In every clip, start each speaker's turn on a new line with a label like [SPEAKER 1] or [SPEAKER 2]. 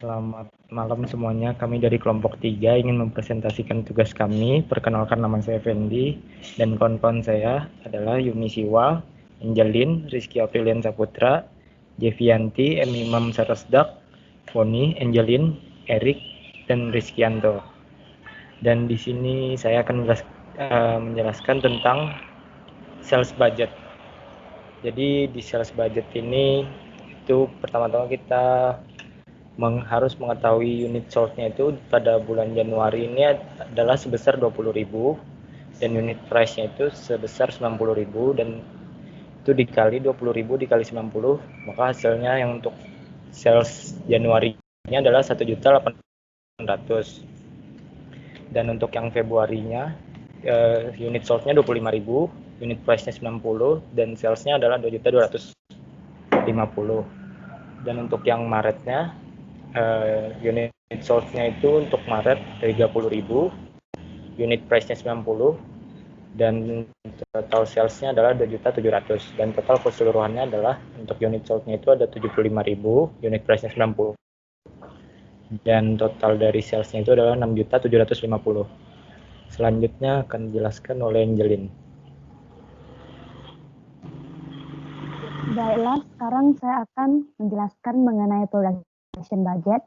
[SPEAKER 1] Selamat malam semuanya. Kami dari kelompok 3 ingin mempresentasikan tugas kami. Perkenalkan, nama saya Fendi dan kawan-kawan saya adalah Yuni Siwa, Angelin, Rizky Aprilian Saputra, Jevianti, M. Imam Sarasdak, Foni, Angelin, Erik, dan Rizkyanto. Dan di sini saya akan menjelaskan tentang sales budget. Jadi di sales budget ini itu pertama-tama kita harus mengetahui unit sold-nya itu pada bulan Januari ini adalah sebesar 20.000 dan unit price-nya itu sebesar 90.000, dan itu dikali 20.000 dikali 90, maka hasilnya yang untuk sales Januari ini adalah 1.800.000. Dan untuk yang Februarinya unit sold-nya 25.000, unit price-nya 90, dan sales-nya adalah 2.250.000. Dan untuk yang Maretnya unit sold-nya itu untuk Maret 30.000, unit price-nya 90, dan total sales-nya adalah 2.700.000, dan total keseluruhannya adalah untuk unit sold-nya itu ada 75.000, unit price-nya 90, dan total dari sales-nya itu adalah 6.750.000. Selanjutnya akan dijelaskan oleh Angelin.
[SPEAKER 2] Baiklah, sekarang saya akan menjelaskan mengenai production budget,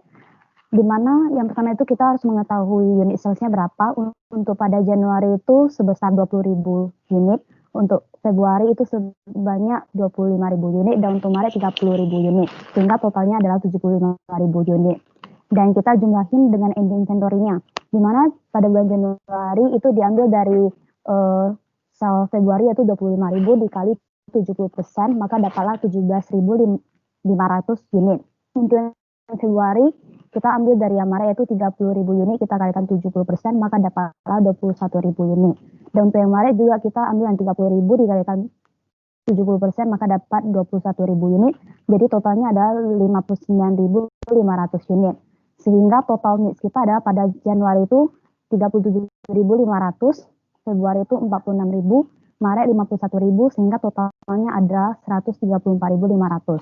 [SPEAKER 2] di mana yang pertama itu kita harus mengetahui unit sales-nya berapa. Untuk pada Januari itu sebesar 20.000 unit, untuk Februari itu sebanyak 25.000 unit, dan untuk Maret 30.000 unit, sehingga totalnya adalah 75.000 unit. Dan kita jumlahin dengan ending inventory-nya, di mana pada bulan Januari itu diambil dari sales Februari yaitu 25.000 dikali 70%, maka dapatlah 17.500 unit. Untuk Februari kita ambil dari yang Maret yaitu 30.000 unit, kita kalikan 70%, maka dapatlah 21.000 unit. Dan untuk yang Maret juga kita ambil yang 30.000 dikalikan 70%, maka dapat 21.000 unit. Jadi totalnya adalah 59.500 unit. Sehingga total mix kita adalah pada Januari itu 37.500, Februari itu 46.000, Maret 51.000, sehingga totalnya adalah 134.500.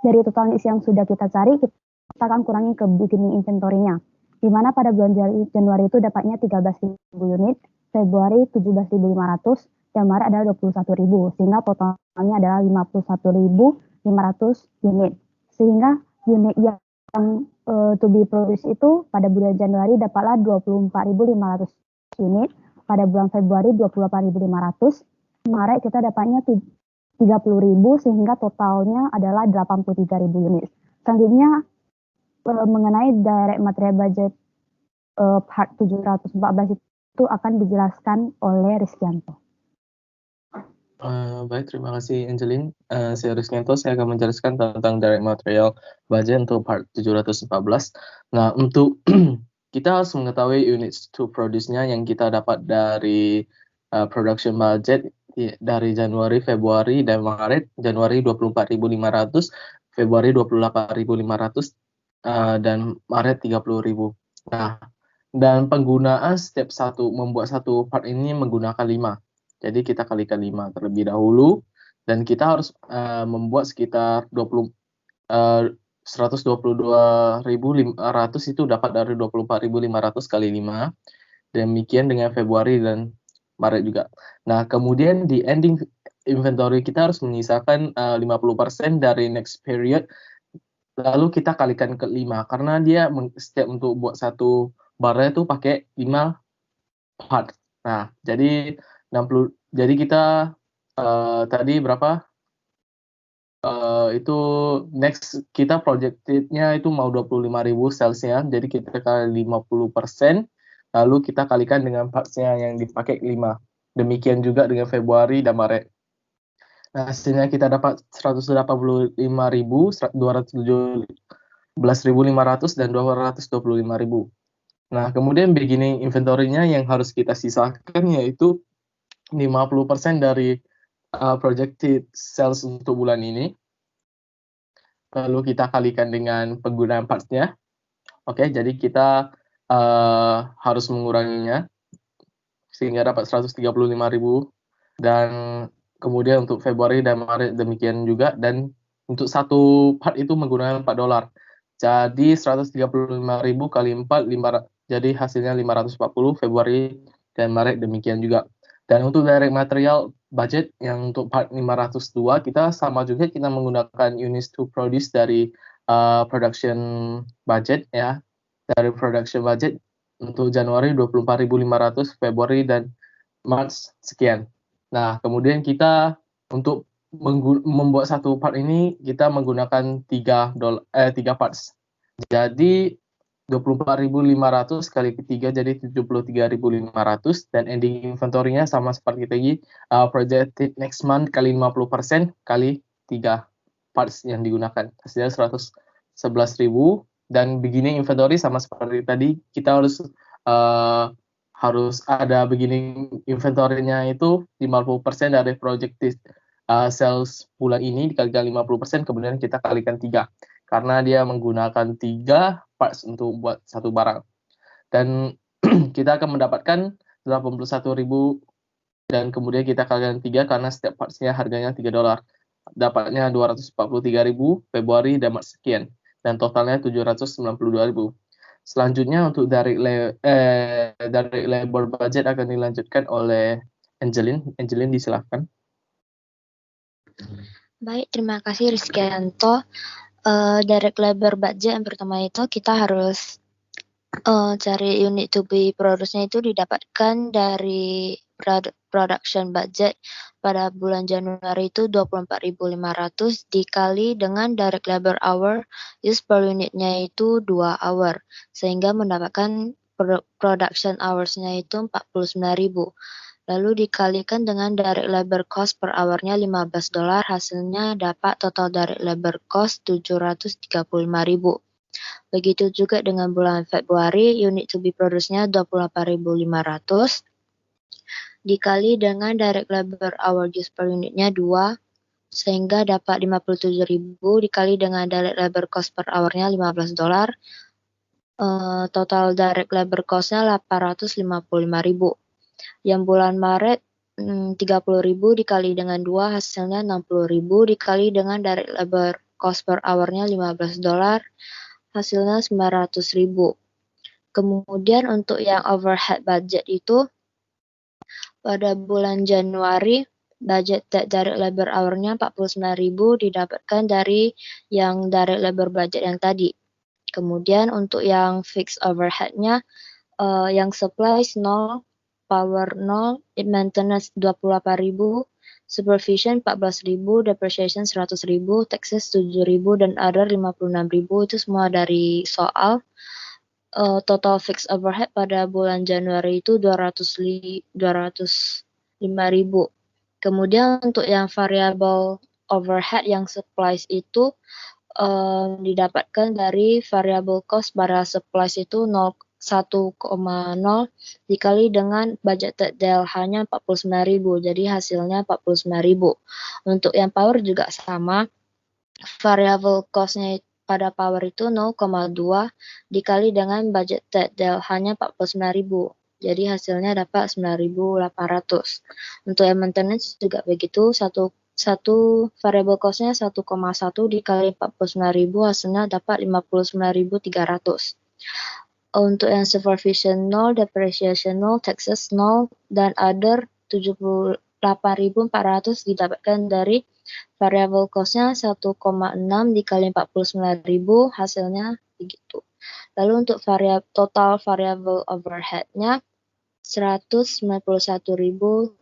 [SPEAKER 2] Dari total mix yang sudah kita cari, kita akan kurangi ke beginning inventory-nya, di mana pada bulan Januari itu dapatnya 13.000 unit, Februari 17.500, dan Maret adalah 21.000, sehingga totalnya adalah 51.500 unit. Sehingga unit yang to be produced itu pada bulan Januari dapatlah 24.500 unit, pada bulan Februari 28.500, Maret kita dapatnya 30.000, sehingga totalnya adalah 83.000 unit. Selanjutnya mengenai direct material budget part 714 itu akan dijelaskan oleh Rizkyanto.
[SPEAKER 3] Baik, terima kasih Angelin. Saya Rizkyanto, saya akan menjelaskan tentang direct material budget untuk part 714. Nah, untuk kita harus mengetahui units to produce-nya yang kita dapat dari production budget dari Januari, Februari, dan Maret. Januari 24.500, Februari 28.500, dan Maret 30.000. Nah, dan penggunaan step 1 membuat satu part ini menggunakan 5. Jadi kita kalikan 5 terlebih dahulu, dan kita harus membuat sekitar 122.500 itu dapat dari 24.500 kali 5. Demikian dengan Februari dan Maret juga. Nah, kemudian di ending inventory kita harus menyisakan 50% dari next period, lalu kita kalikan ke 5, karena dia step untuk buat satu barnya itu pakai 5 part. Nah, jadi 60, jadi kita tadi berapa? Itu next kita projected-nya itu mau 25.000 sales-nya, jadi kita kali 50%, lalu kita kalikan dengan parts-nya yang dipakai 5. Demikian juga dengan Februari dan Maret. Nah, hasilnya kita dapat 185.000, 217.500, dan 225.000. Nah, kemudian beginning inventory-nya yang harus kita sisakan yaitu 50% dari projected sales untuk bulan ini. Lalu kita kalikan dengan penggunaan parts-nya. Oke, jadi kita harus menguranginya sehingga dapat 135.000, dan kemudian untuk Februari dan Maret demikian juga, dan untuk satu part itu menggunakan $4. Jadi 135.000 kali 4, jadi hasilnya 540 Februari dan Maret demikian juga. Dan untuk direct material budget yang untuk part 502 kita sama juga, kita menggunakan units to produce dari production budget ya. Dari production budget untuk Januari 24.500, Februari dan Maret sekian. Nah, kemudian kita untuk membuat satu part ini kita menggunakan 3 parts. Jadi 24.500 kali 3 jadi 73.500, dan ending inventory-nya sama seperti tadi, projected next month kali 50% kali 3 parts yang digunakan, hasilnya 111.000. Dan beginning inventory sama seperti tadi, kita harus ada beginning inventory-nya itu 50% dari projected sales bulan ini dikalikan 50%, kemudian kita kalikan 3. Karena dia menggunakan 3 parts untuk buat satu barang. Dan kita akan mendapatkan 81.000, dan kemudian kita kalikan 3 karena setiap parts-nya harganya $3. Dapatnya 243.000 Februari dan Maret sekian. Dan totalnya 792.000. Selanjutnya untuk direct labor budget akan dilanjutkan oleh Angelin. Angelin, disilakan.
[SPEAKER 4] Baik, terima kasih Rizkyanto. Direct labor budget yang pertama itu kita harus cari unit to be produce-nya itu didapatkan dari production budget pada bulan Januari itu 24.500 dikali dengan direct labor hour use per unitnya itu 2 hour, sehingga mendapatkan production hours-nya itu 49.000. Lalu dikalikan dengan direct labor cost per hour-nya $15, hasilnya dapat total direct labor cost 735.000. Begitu juga dengan bulan Februari, unit to be produce-nya 28.500 dikali dengan direct labor hour use per unitnya 2, sehingga dapat 57.000 dikali dengan direct labor cost per hour-nya $15. Total direct labor cost-nya 855.000. Yang bulan Maret 30.000 dikali dengan 2, hasilnya 60.000 dikali dengan direct labor cost per hour-nya $15, hasilnya 900.000. Kemudian untuk yang overhead budget itu pada bulan Januari budget direct labor hour-nya 49.000 didapatkan dari yang direct labor budget yang tadi. Kemudian untuk yang fixed overhead-nya yang supplies 0, power 0, maintenance 28.000, supervision 14.000, depreciation 100.000, taxes 7.000, dan other 56.000. Itu semua dari soal. Total fixed overhead pada bulan Januari itu 205.000. Kemudian untuk yang variable overhead yang supplies itu didapatkan dari variable cost pada supplies itu 1,0 dikali dengan budgeted DLH-nya 49.000, jadi hasilnya 49.000. Untuk yang power juga sama, variable cost-nya pada power itu 0,2 dikali dengan budgeted DLH-nya 49.000, jadi hasilnya dapat 9.800. Untuk yang maintenance juga begitu, satu variable cost-nya 1,1 dikali 49.000, hasilnya dapat 59.300. Untuk yang supervision 0, depreciation 0, taxes 0, dan other 78.400 didapatkan dari variable cost-nya 1,6 dikali 49.000, hasilnya begitu. Lalu untuk total variable overhead-nya 191.100.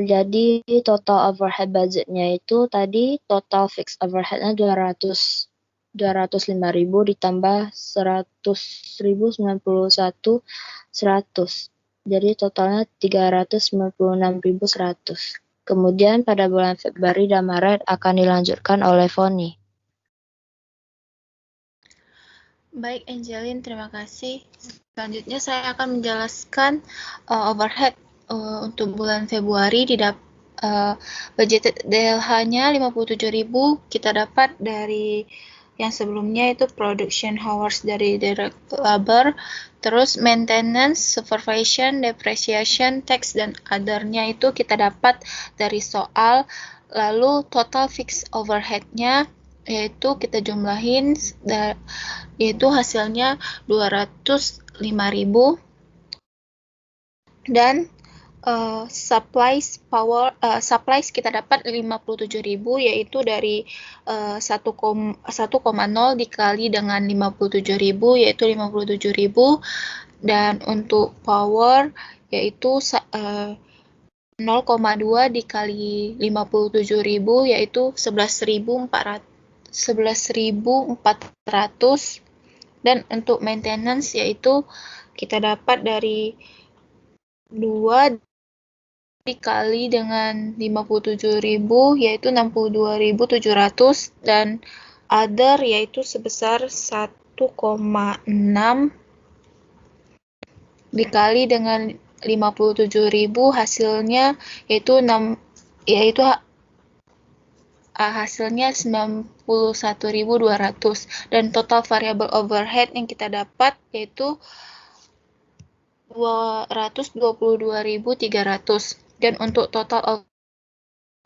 [SPEAKER 4] Jadi total overhead budget-nya itu tadi total fixed overhead-nya 205.000 ditambah 100.091 100. Jadi totalnya 396.100. Kemudian pada bulan Februari dan Maret akan dilanjutkan oleh Foni.
[SPEAKER 5] Baik, Angelin, terima kasih. Selanjutnya saya akan menjelaskan overhead untuk bulan Februari. Budget DLH-nya 57.000 kita dapat dari yang sebelumnya itu production hours dari direct labor, terus maintenance, supervision, depreciation, tax, dan other-nya itu kita dapat dari soal. Lalu total fixed overhead-nya yaitu kita jumlahin yaitu hasilnya 205.000 dan supplies kita dapat 57.000 yaitu dari 1,0 dikali dengan 57.000 yaitu 57.000 dan untuk power yaitu 0,2 dikali 57.000 yaitu 11.400 dan untuk maintenance yaitu kita dapat dari 2 dikali dengan 57.000 yaitu 62.700 dan other yaitu sebesar 1,6 dikali dengan 57.000 hasilnya yaitu hasilnya 91.200 dan total variable overhead yang kita dapat yaitu 222.300 dan untuk total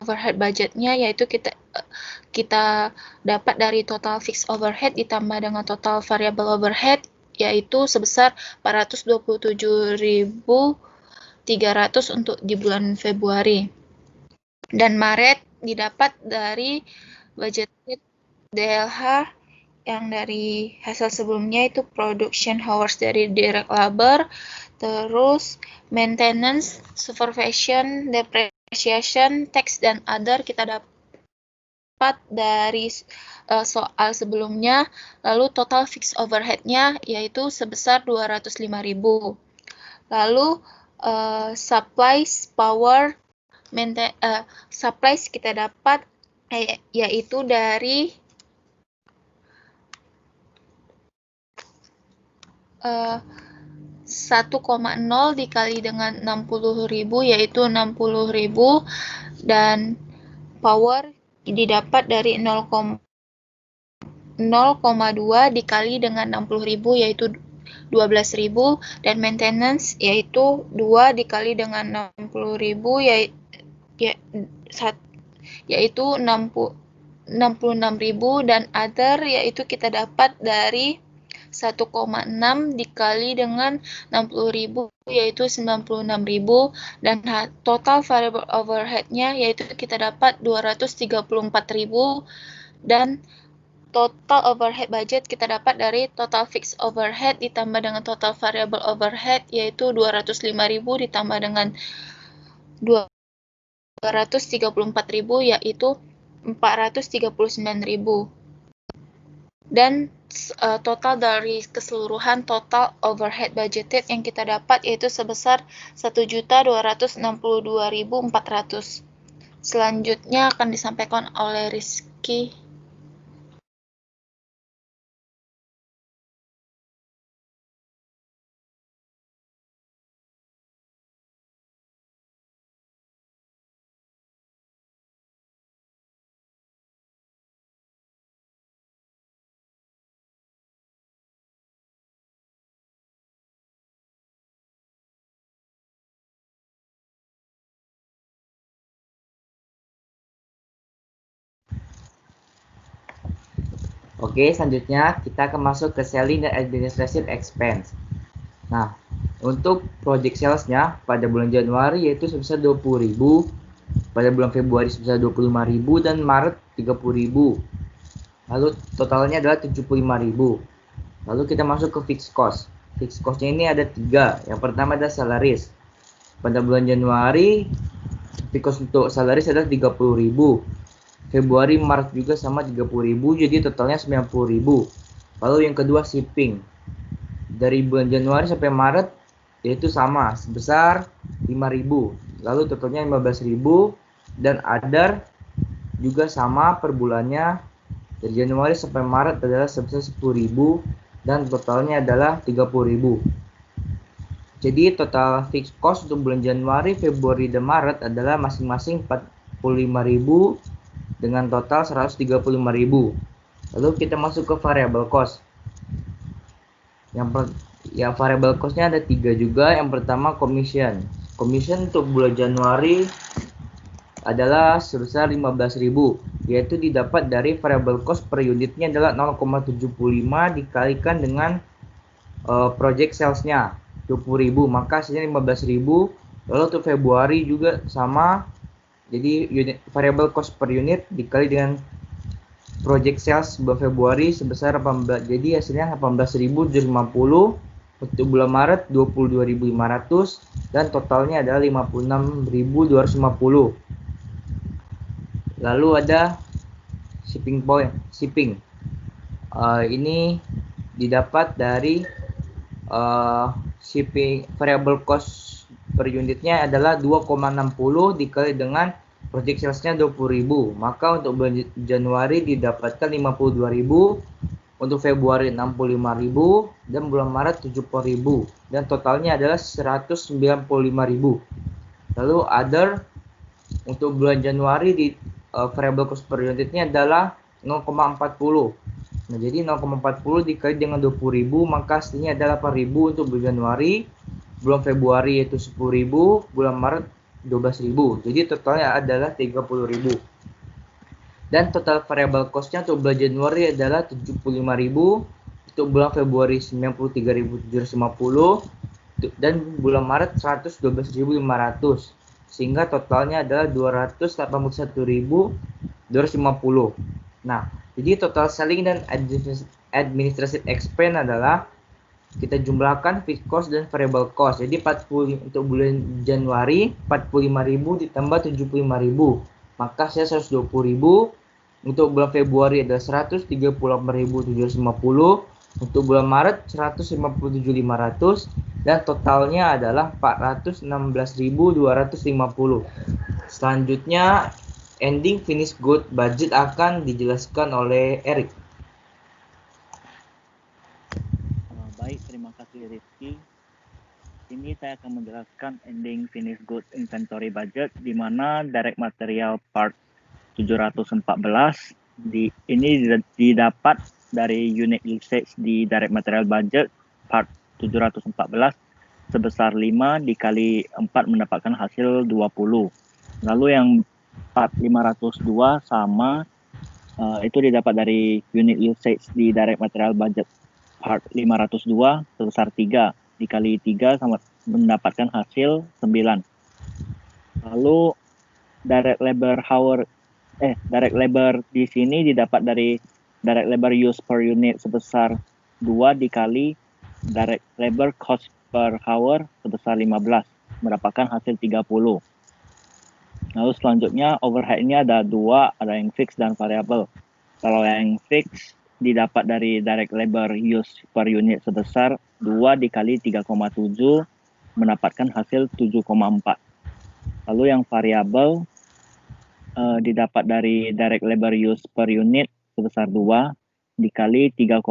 [SPEAKER 5] overhead budgetnya yaitu kita dapat dari total fixed overhead ditambah dengan total variable overhead yaitu sebesar 427.300 untuk di bulan Februari dan Maret didapat dari budget DLH yang dari hasil sebelumnya itu production hours dari direct labor, terus maintenance, supervision, depreciation, tax dan other kita dapat dari soal sebelumnya, lalu total fixed overhead-nya yaitu sebesar 205.000. Lalu supplies, power, supplies kita dapat yaitu dari 1,0 dikali dengan 60.000 yaitu 60.000 dan power didapat dari 0,2 dikali dengan 60.000 yaitu 12.000 dan maintenance yaitu 2 dikali dengan 60.000 yaitu 66.000 dan other yaitu kita dapat dari 1,6 dikali dengan 60.000 yaitu 96.000 dan total variable overhead-nya yaitu kita dapat 234.000 dan total overhead budget kita dapat dari total fixed overhead ditambah dengan total variable overhead yaitu 205.000 ditambah dengan 234.000 yaitu 439.000 dan total dari keseluruhan total overhead budgeted yang kita dapat yaitu sebesar 1.262.400. Selanjutnya akan disampaikan oleh Rizky.
[SPEAKER 6] Oke, selanjutnya kita akan masuk ke selling dan administration expense. Nah, untuk project sales-nya pada bulan Januari yaitu sebesar 20.000, pada bulan Februari sebesar 25.000 dan Maret 30.000. Lalu totalnya adalah 75.000. Lalu kita masuk ke fixed cost. Fixed cost-nya ini ada 3. Yang pertama adalah salaries. Pada bulan Januari fixed cost untuk salaries adalah 30.000. Februari, Maret juga sama 30.000, jadi totalnya 90.000. Lalu yang kedua shipping. Dari bulan Januari sampai Maret yaitu sama sebesar 5.000. Lalu totalnya 15.000 dan other juga sama per bulannya. Dari Januari sampai Maret adalah sebesar 10.000 dan totalnya adalah 30.000. Jadi total fixed cost untuk bulan Januari, Februari dan Maret adalah masing-masing 45.000 dengan total 135.000. Lalu kita masuk ke variable cost. Yang variable cost-nya ada 3 juga. Yang pertama commission. Commission untuk bulan Januari adalah sebesar 15.000, yaitu didapat dari variable cost per unitnya adalah 0,75 dikalikan dengan project sales-nya 20.000, maka hasilnya 15.000. Lalu untuk Februari juga sama, jadi variable cost per unit dikali dengan project sales bulan Februari sebesar 18, jadi hasilnya 18.750. Untuk bulan Maret 22.500 dan totalnya adalah 56.250. Lalu ada shipping. Ini didapat dari shipping variable cost per unitnya adalah 2,60 dikali dengan project sales-nya 20.000. Maka untuk bulan Januari didapatkan 52.000, untuk Februari 65.000 dan bulan Maret 70.000 dan totalnya adalah 195.000. Lalu other untuk bulan Januari di variable cost per unitnya adalah 0,40. Nah, jadi 0,40 dikali dengan 20.000 maka hasilnya adalah 8.000 untuk bulan Januari, bulan Februari yaitu 10.000, bulan Maret 12.000. Jadi totalnya adalah 30.000. Dan total variable cost-nya untuk bulan Januari adalah 75.000, untuk bulan Februari 93.750 dan bulan Maret 112.500, sehingga totalnya adalah 281.250. Nah, jadi total selling dan administrative expense adalah kita jumlahkan fixed cost dan variable cost. Jadi 40 untuk bulan Januari 45.000 ditambah 75.000, maka saya 120.000. Untuk bulan Februari adalah 134.750, untuk bulan Maret 157.500 dan totalnya adalah 416.250. Selanjutnya ending finished good budget akan dijelaskan oleh Erik.
[SPEAKER 7] Baik, terima kasih Rizky. Ini saya akan menjelaskan ending finished good inventory budget, di mana direct material part 714 ini didapat dari unit usage di direct material budget part 714 sebesar 5 dikali 4 mendapatkan hasil 20. Lalu yang part 502 sama, itu didapat dari unit usage di direct material budget part 502 sebesar 3 dikali 3 sama mendapatkan hasil 9. Lalu direct labor di sini didapat dari direct labor use per unit sebesar 2 dikali direct labor cost per hour sebesar 15 mendapatkan hasil 30. Lalu selanjutnya overhead-nya ada 2, ada yang fix dan variable. Kalau yang fix didapat dari direct labor use per unit sebesar 2 dikali 3,7 mendapatkan hasil 7,4. Lalu yang variable didapat dari direct labor use per unit sebesar 2 dikali 3,9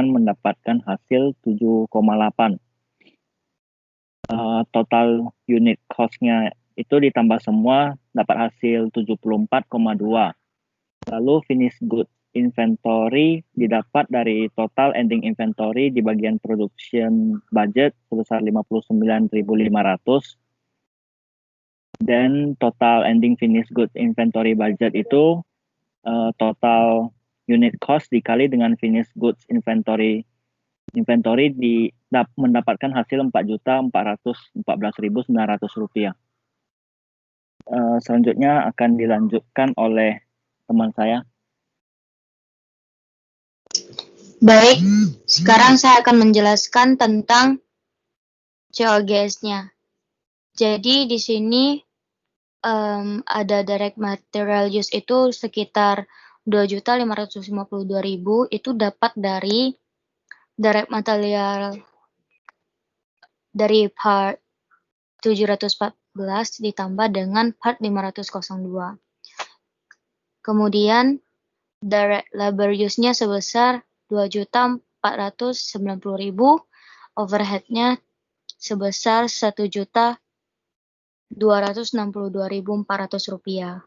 [SPEAKER 7] mendapatkan hasil 7,8. Total unit cost-nya itu ditambah semua dapat hasil 74,2. Lalu finished good inventory didapat dari total ending inventory di bagian production budget sebesar 59.500 dan total ending finished good inventory budget itu total unit cost dikali dengan finished goods inventory mendapatkan hasil 4.414.900 rupiah. Selanjutnya akan dilanjutkan oleh teman saya.
[SPEAKER 4] Baik, sekarang saya akan menjelaskan tentang COGS-nya. Jadi di sini ada direct material use itu sekitar 2.552.000 itu dapat dari direct material dari part 714 ditambah dengan part 502. Kemudian direct labor use-nya sebesar 2.490.000, overhead-nya sebesar 1.262.400 rupiah.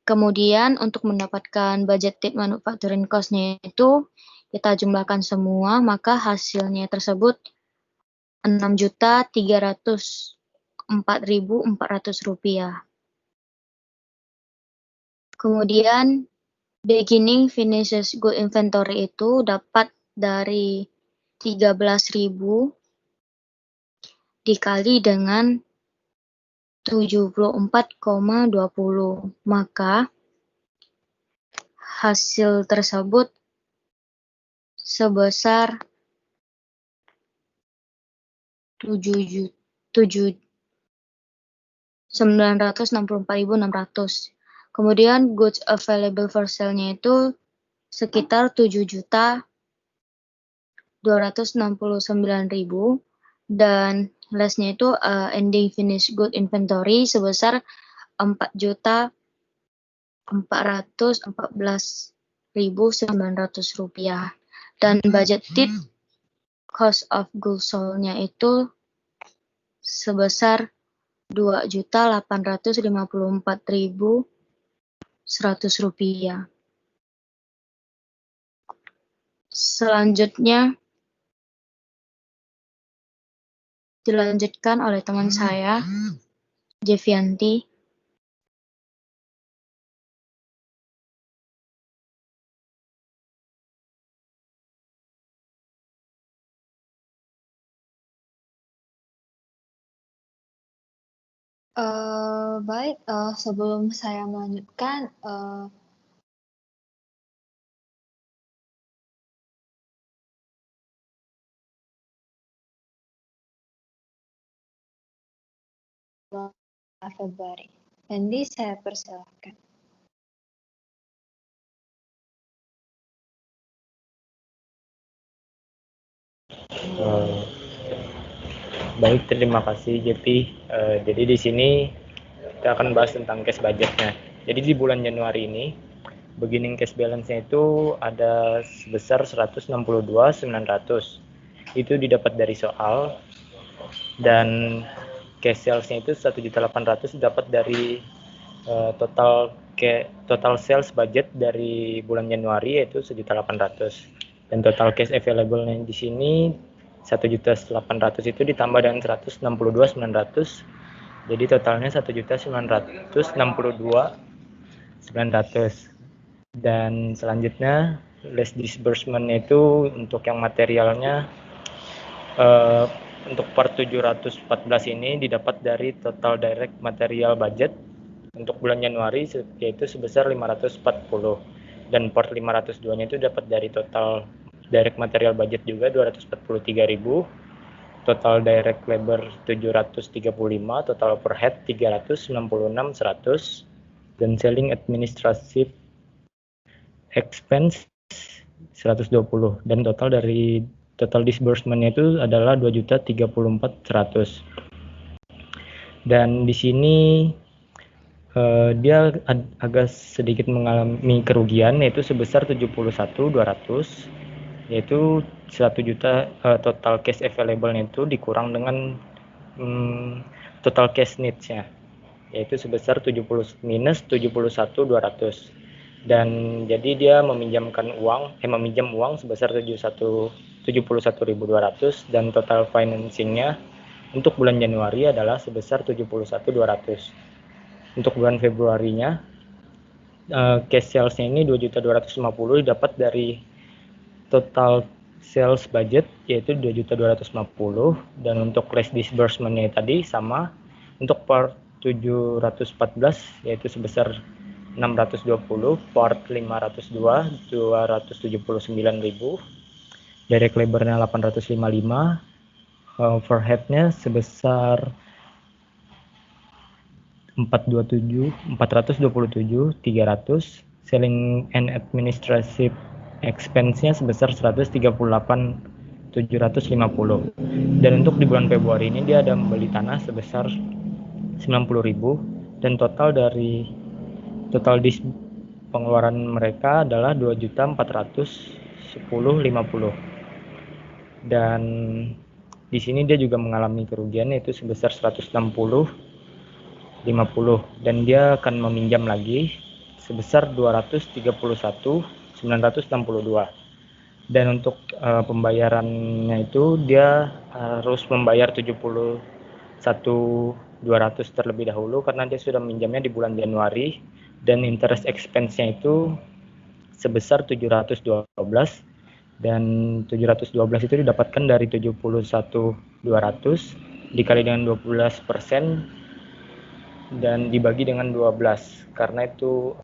[SPEAKER 4] Kemudian untuk mendapatkan budgeted manufacturing cost-nya itu kita jumlahkan semua, maka hasilnya tersebut 6.304.400 rupiah. Kemudian beginning finishes good inventory itu dapat dari 13.000 dikali dengan 74,20. Maka hasil tersebut sebesar 964.600. Kemudian goods available for sale-nya itu sekitar 7.269.000 dan less-nya itu ending finished good inventory sebesar 4.414.900 rupiah dan budgeted cost of goods sold-nya itu sebesar 2.854.100 rupiah. Selanjutnya dilanjutkan oleh teman saya, Jevianti.
[SPEAKER 8] Baik, sebelum saya melanjutkan, Februari. Andy, saya persilahkan.
[SPEAKER 1] Baik, terima kasih Jepi. Jadi di sini kita akan bahas tentang cash budgetnya. Jadi di bulan Januari ini, beginning cash balance-nya itu ada sebesar 162.900. Itu didapat dari soal, dan cash sales-nya itu 1.800.000 dapat dari total sales budget dari bulan Januari yaitu 1.800.000. Dan total cash available-nya di sini 1.800.000 itu ditambah dengan 162.900, jadi totalnya 1.962.900. Dan selanjutnya less disbursement itu untuk yang materialnya untuk part 714 ini didapat dari total direct material budget untuk bulan Januari yaitu sebesar 540, dan part 502-nya itu dapat dari total direct material budget juga 243.000, total direct labor 735, total overhead 396.100, dan selling administrative expense 120, dan total dari total disbursement-nya itu adalah 2.034.100. Dan di sini dia agak sedikit mengalami kerugian yaitu sebesar 71.200, yaitu 1 juta total cash available-nya itu dikurang dengan total cash needs-nya yaitu sebesar minus 71.200. Dan jadi dia meminjam uang sebesar 71.200, dan total financing-nya untuk bulan Januari adalah sebesar 71.200. Untuk bulan Februarinya cash sales-nya ini 2.250 dapat dari total sales budget yaitu 2.250, dan untuk less disbursement-nya tadi sama untuk part 714 yaitu sebesar 620, part 502 279.000, direct labor-nya 855, overhead-nya sebesar 427.300, selling and administrative expense-nya sebesar 138.750. Dan untuk di bulan Februari ini dia ada membeli tanah sebesar 90.000, dan total pengeluaran mereka adalah 2.410.50. Dan di sini dia juga mengalami kerugian yaitu sebesar 160.50, dan dia akan meminjam lagi sebesar 231.962. Dan untuk pembayarannya itu dia harus membayar 71.200 terlebih dahulu karena dia sudah meminjamnya di bulan Januari dan interest expense-nya itu sebesar 712, dan 712 itu didapatkan dari 71.200 dikali dengan 12% dan dibagi dengan 12, karena itu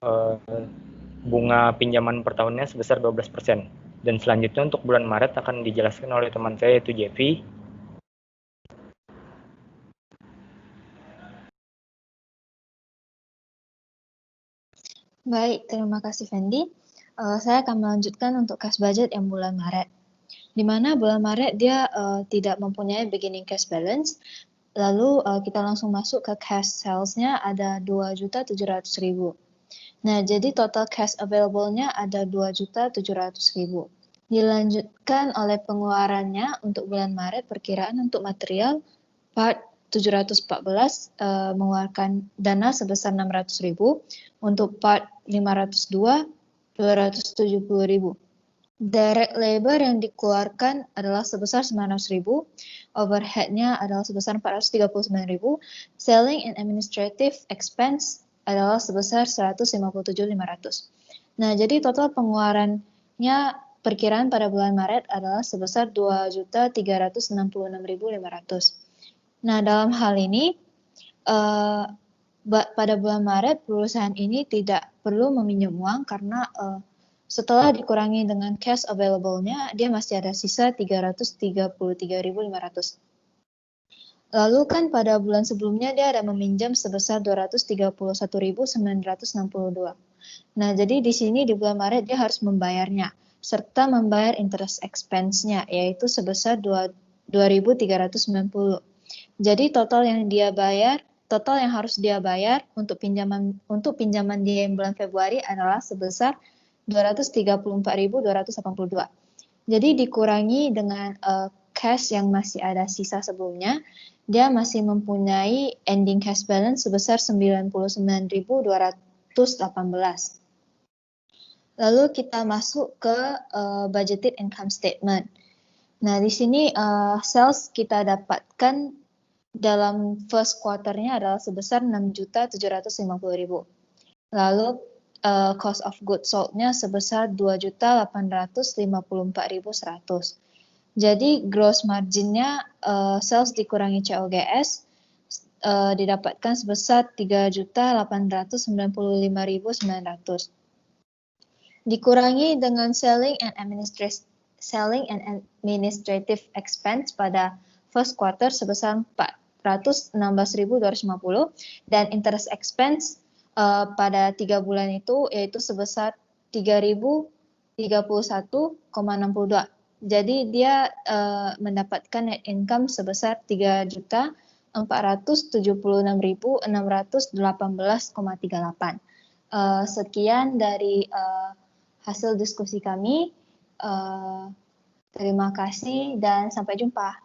[SPEAKER 1] bunga pinjaman per tahunnya sebesar 12%. Dan selanjutnya untuk bulan Maret akan dijelaskan oleh teman saya, yaitu Jeffy.
[SPEAKER 8] Baik, terima kasih Fendi. Saya akan melanjutkan untuk cash budget yang bulan Maret. Di mana bulan Maret dia tidak mempunyai beginning cash balance. Lalu kita langsung masuk ke cash sales-nya ada 2.700.000. Nah, jadi total cash available-nya ada 2.700.000. Dilanjutkan oleh pengeluarannya untuk bulan Maret, perkiraan untuk material part 714 mengeluarkan dana sebesar 600.000, untuk part 502 270.000. Direct labor yang dikeluarkan adalah sebesar 900.000, overhead-nya adalah sebesar 439.000, selling and administrative expense adalah sebesar 157.500. Nah, jadi total pengeluarannya perkiraan pada bulan Maret adalah sebesar 2.366.500. Nah, dalam hal ini, pada bulan Maret, perusahaan ini tidak perlu meminjam uang karena setelah dikurangi dengan cash available-nya, dia masih ada sisa 333.500. Lalu kan pada bulan sebelumnya dia ada meminjam sebesar 231.962. Nah, jadi di sini di bulan Maret dia harus membayarnya, serta membayar interest expense-nya, yaitu sebesar 2.390. Jadi total yang harus dia bayar untuk pinjaman dia yang bulan Februari adalah sebesar 234.282. Jadi dikurangi dengan cash yang masih ada sisa sebelumnya, dia masih mempunyai ending cash balance sebesar 99.218. Lalu kita masuk ke budgeted income statement. Nah, di sini sales kita dapatkan dalam first quarter-nya adalah sebesar 6.750.000. Lalu cost of goods sold-nya sebesar 2.854.100. Jadi gross margin-nya sales dikurangi COGS didapatkan sebesar 3.895.900. Dikurangi dengan selling and administrative expense pada first quarter sebesar 416.250, dan interest expense pada 3 bulan itu yaitu sebesar 3.031,62. Jadi dia mendapatkan net income sebesar 3.476.618,38. Sekian dari hasil diskusi kami. Terima kasih dan sampai jumpa.